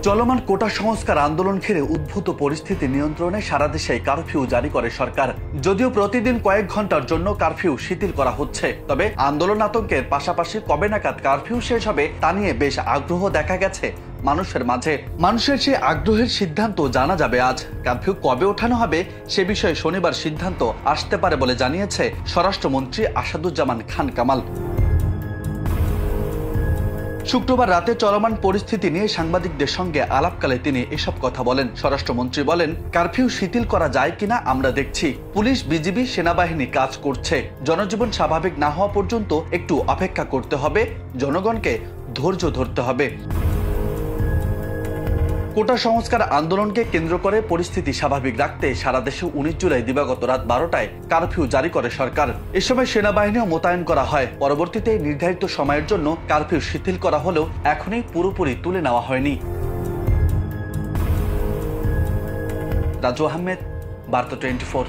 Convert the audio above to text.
চলমান কোটা সংস্কার আন্দোলন ঘিরে উদ্ভূত পরিস্থিতি নিয়ন্ত্রণে সারা দেশে কারফিউ জারি করে সরকার। যদিও প্রতিদিন কয়েক ঘন্টার জন্য কারফিউ শিথিল করা হচ্ছে, তবে আন্দোলন আতঙ্কের পাশাপাশি কবে নাগাদ কারফিউ শেষ হবে তা নিয়ে বেশ আগ্রহ দেখা গেছে মানুষের মাঝে। মানুষের সেই আগ্রহের সিদ্ধান্ত জানা যাবে আজ। কারফিউ কবে ওঠানো হবে সে বিষয়ে শনিবার সিদ্ধান্ত আসতে পারে বলে জানিয়েছে স্বরাষ্ট্রমন্ত্রী আসাদুজ্জামান খান কামাল। শুক্রবার রাতে চলমান পরিস্থিতি নিয়ে সাংবাদিকদের সঙ্গে আলাপকালে তিনি এসব কথা বলেন। স্বরাষ্ট্রমন্ত্রী বলেন, কারফিউ শিথিল করা যায় কিনা আমরা দেখছি। পুলিশ, বিজিবি, সেনাবাহিনী কাজ করছে। জনজীবন স্বাভাবিক না হওয়া পর্যন্ত একটু অপেক্ষা করতে হবে, জনগণকে ধৈর্য ধরতে হবে। কোটা সংস্কার আন্দোলনকে কেন্দ্র করে পরিস্থিতি স্বাভাবিক রাখতে সারা দেশে 19 জুলাই দিবাগত রাত 12টায় কারফিউ জারি করে সরকার। এ সময় সেনাবাহিনীও মোতায়েন করা হয়। পরবর্তীতে নির্ধারিত সময়ের জন্য কারফিউ শিথিল করা হলেও এখনই পুরোপুরি তুলে নেওয়া হয়নি। রাজু আহমেদ, বার্তা 24।